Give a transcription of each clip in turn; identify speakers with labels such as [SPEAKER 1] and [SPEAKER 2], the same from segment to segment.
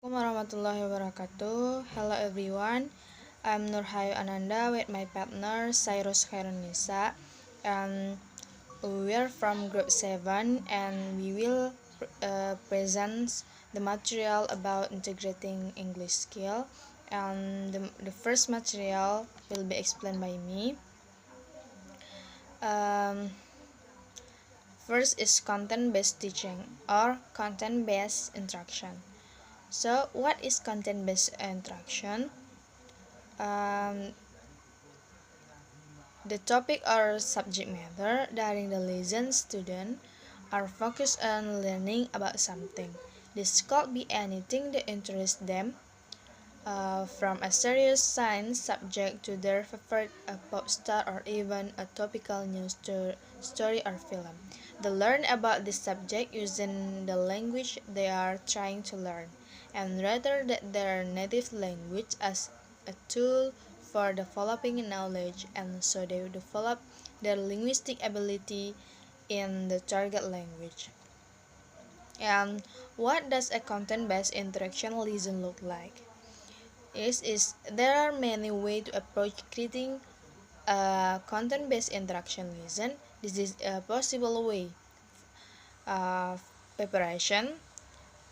[SPEAKER 1] Assalamualaikum warahmatullahi wabarakatuh. Hello everyone. I'm Nurhayu Ananda with my partner Cyrus Khairunisa, and we're from group 7, and we will present the material about integrating English skill. And the first material will be explained by me. Um, First is content-based teaching or content-based instruction. So, what is content-based instruction? Um, the topic or subject matter during the lesson students are focused on learning about something. This could be anything that interests them, from a serious science subject to their favorite pop star or even a topical news story or film. They learn about this subject using the language they are trying to learn, and rather than their native language as a tool for developing knowledge, and so they develop their linguistic ability in the target language. And what does a content-based interaction lesson look like? Is there are many ways to approach creating a content-based interaction lesson. This is a possible way of preparation.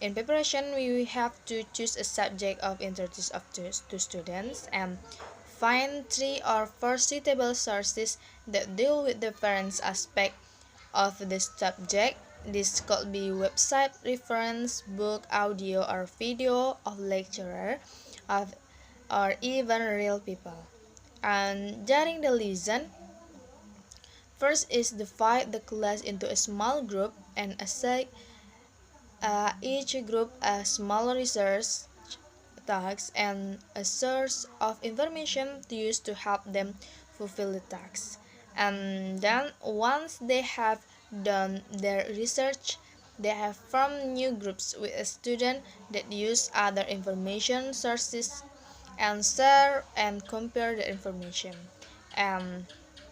[SPEAKER 1] In preparation, we have to choose a subject of interest of to students and find 3 or 4 suitable sources that deal with the parents aspect of the subject. This could be website reference, book, audio, or video of lecturer, of or even real people. And during the lesson, first is divide the class into a small group and assign each group a small research task and a source of information to use to help them fulfill the task. And then once they have done their research, they have formed new groups with a student that use other information sources and share and compare the information. And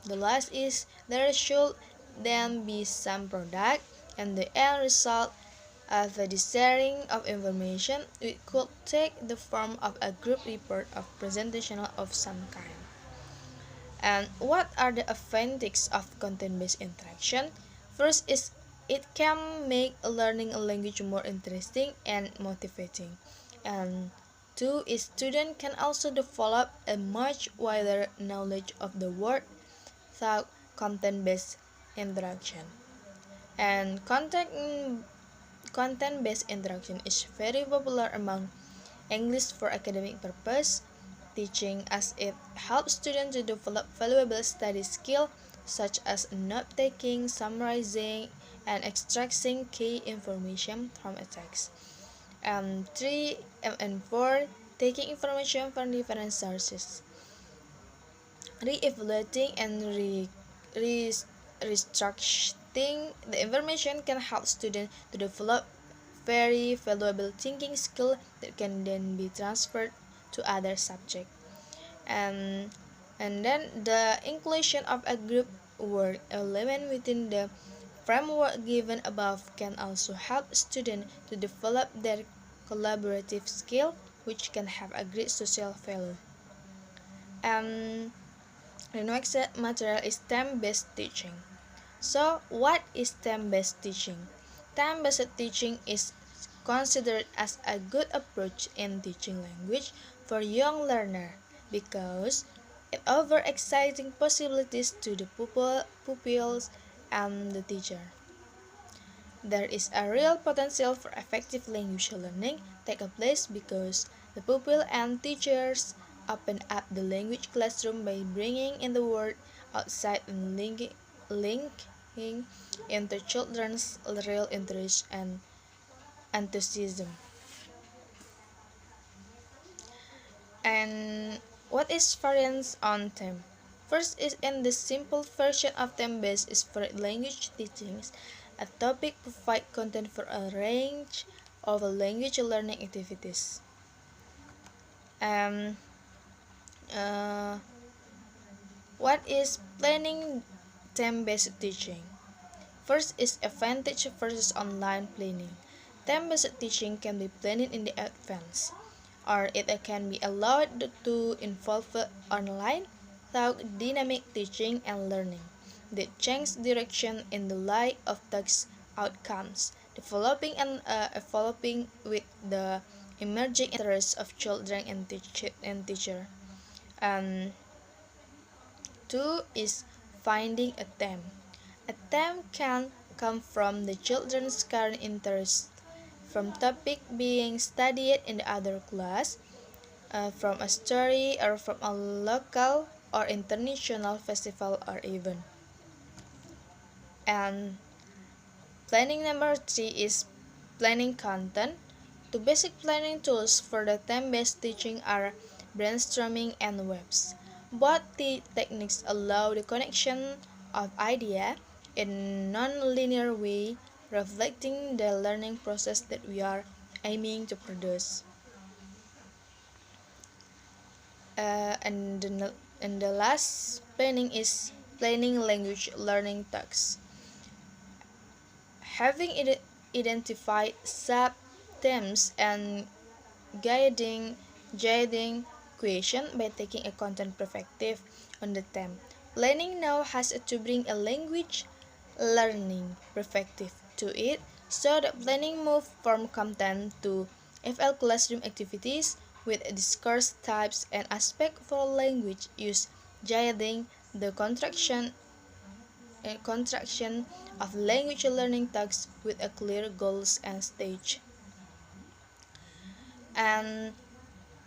[SPEAKER 1] the last is there should then be some product, and the end result of the sharing of information it could take the form of a group report of presentation of some kind. And what are the advantages of content-based interaction? First is it can make learning a language more interesting and motivating. And two is students can also develop a much wider knowledge of the world through content-based interaction. And content-based interaction is very popular among English for academic purpose teaching as it helps students to develop valuable study skills such as note-taking, summarizing, and extracting key information from a text. And 3 and 4 taking information from different sources. Re-evaluating and restructuring the information can help students to develop very valuable thinking skill that can then be transferred to other subjects. And then the inclusion of a group work element within the framework given above can also help students to develop their collaborative skill, which can have a great social value. And the next material is STEM-based teaching. So, what is STEM-based teaching? STEM-based teaching is considered as a good approach in teaching language for young learners because it offers exciting possibilities to the pupils and the teacher. There is a real potential for effective language learning take place because the pupil and teachers open up the language classroom by bringing in the word outside and linking into children's real interest and enthusiasm. And what is variance on theme? First is in the simple version of theme-based is for language teachings. A topic provide content for a range of language learning activities. Um, uh, what is planning theme-based teaching? First is advantage versus online planning. TEM-based teaching can be planned in the advance, or it can be allowed to involve online through dynamic teaching and learning that change direction in the light of task outcomes, developing and evolving with the emerging interests of children and teacher. And two is finding a theme. A theme can come from the children's current interest, from topic being studied in the other class, from a story or from a local or international festival or event. And planning number three is planning content. Two basic planning tools for the theme-based teaching are brainstorming and webs. Both the techniques allow the connection of idea in non-linear way, reflecting the learning process that we are aiming to produce. And the last planning is planning language learning tasks. Having identified sub-themes and guiding question by taking a content perspective on the theme. Planning now has to bring a language learning perspective to it, so that planning move from content to FL classroom activities with discourse types and aspect for language use, guiding the contraction of language learning tasks with a clear goals and stage. And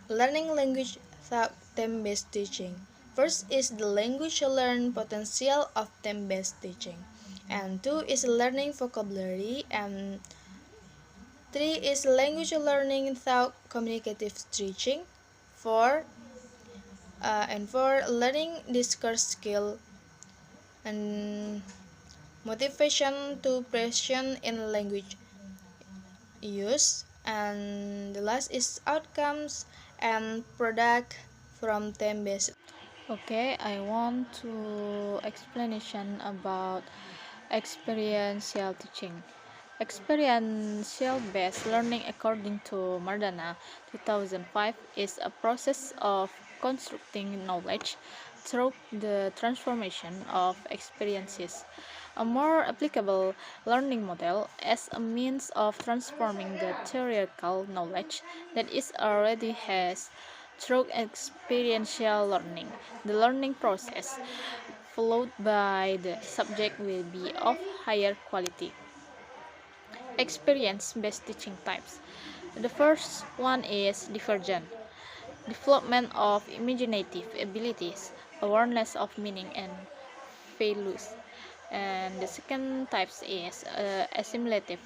[SPEAKER 1] learning language through theme-based teaching. First is the language learn potential of theme-based teaching. And two is learning vocabulary. And three is language learning through communicative teaching. Four and four learning discourse skill and motivation to pression in language use. And the last is outcomes and product from theme-based.
[SPEAKER 2] Okay, I want to explanation about experiential teaching. Experiential based learning according to Mardana 2005 is a process of constructing knowledge through the transformation of experiences. A more applicable learning model as a means of transforming the theoretical knowledge that is already has through experiential learning. The learning process followed by the subject will be of higher quality. Experience-based teaching types. The first one is divergent. Development of imaginative abilities, awareness of meaning and values. And the second type is assimilative.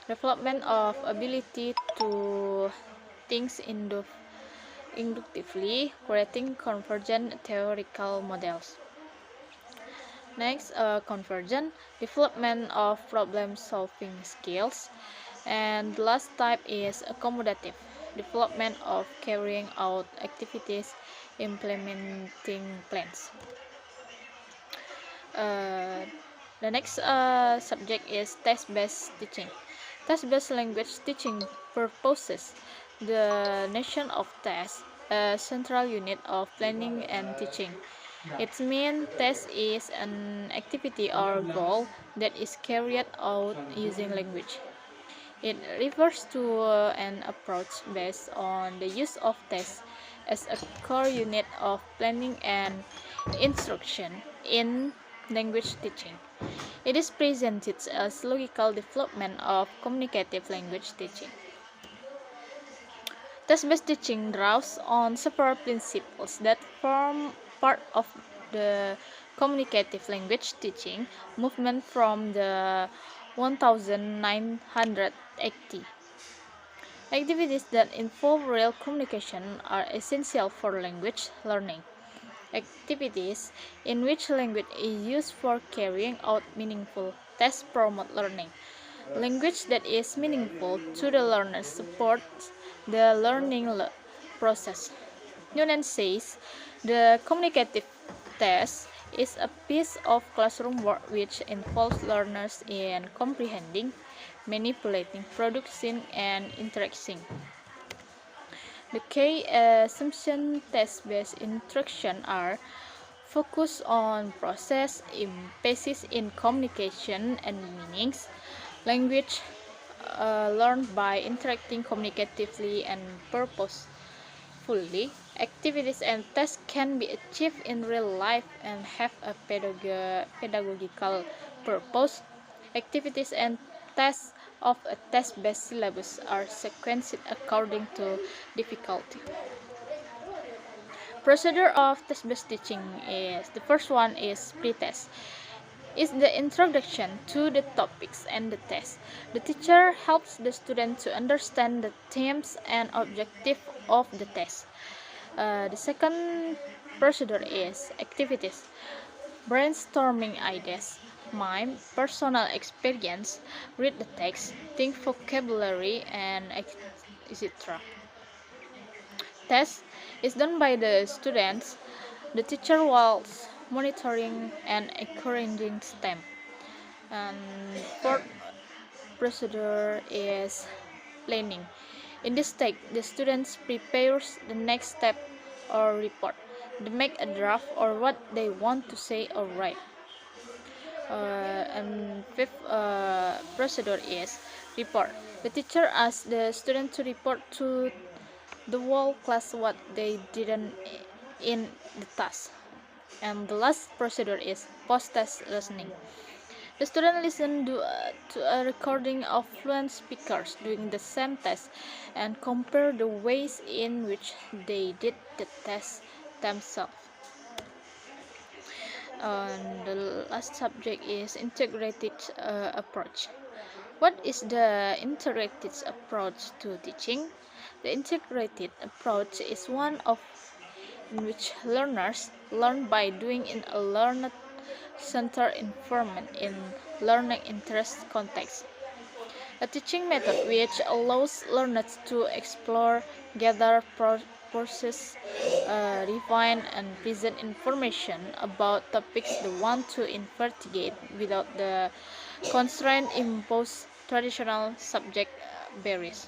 [SPEAKER 2] Development of ability to think inductively, creating convergent theoretical models. Next, convergent development of problem-solving skills. And the last type is accommodative development of carrying out activities, implementing plans. Uh, the next subject is test-based teaching. Test-based language teaching purposes the notion of test, a central unit of planning and teaching. Its main test is an activity or goal that is carried out using language. It refers to an approach based on the use of tests as a core unit of planning and instruction in language teaching. It is presented as logical development of communicative language teaching. Test-based teaching draws on several principles that form part of the communicative language teaching movement from the 1980. Activities that involve real communication are essential for language learning. Activities in which language is used for carrying out meaningful tasks promote learning. Language that is meaningful to the learner supports the learning process. Noonan says the communicative test is a piece of classroom work which involves learners in comprehending, manipulating, producing, and interacting. The key assumption test-based instruction are focus on process, emphasis in communication and meanings, language learned by interacting communicatively and purposefully. Activities and tests can be achieved in real life and have a pedagogical purpose. Activities and tests of a test-based syllabus are sequenced according to difficulty. Procedure of test-based teaching is the first one is pre-test. Is the introduction to the topics and the test. The teacher helps the student to understand the themes and objective of the test. The second procedure is activities. Brainstorming ideas, mime, personal experience, read the text, think vocabulary, and etc. Test is done by the students, the teacher whilst monitoring and encouraging them. And fourth procedure is planning. In this step, the students prepares the next step or report. They make a draft or what they want to say or write. And fifth procedure is report. The teacher asks the student to report to the whole class what they didn't in the task. And the last procedure is post-test listening. The student listen to a recording of fluent speakers doing the same test and compare the ways in which they did the test themselves. And the last subject is integrated approach. What is the integrated approach to teaching? The integrated approach is one of in which learners learn by doing in a learner centered environment in learning interest context. A teaching method which allows learners to explore, gather, process, refine, and present information about topics they want to investigate without the constraint imposed traditional subject barriers.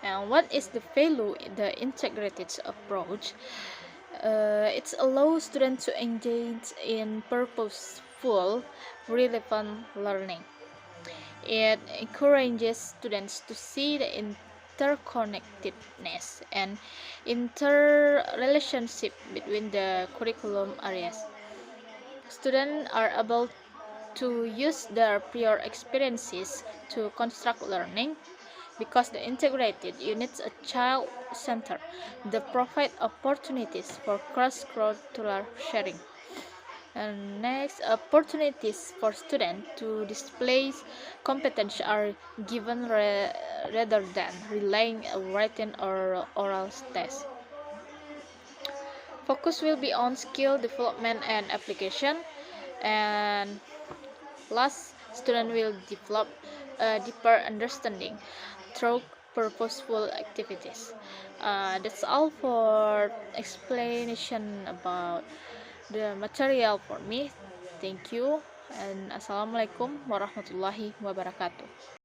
[SPEAKER 2] And what is the value in the integrated approach? It allows students to engage in purposeful, relevant learning. It encourages students to see the interconnectedness and interrelationship between the curriculum areas. Students are able to use their prior experiences to construct learning because the integrated units are child-centered. They provide opportunities for cross-cultural sharing. And next, opportunities for students to display competence are given rather than relying on written or oral tests. Focus will be on skill development and application. And last, student will develop a deeper understanding through purposeful activities. That's all for explanation about the material for me. Thank you and assalamualaikum warahmatullahi wabarakatuh.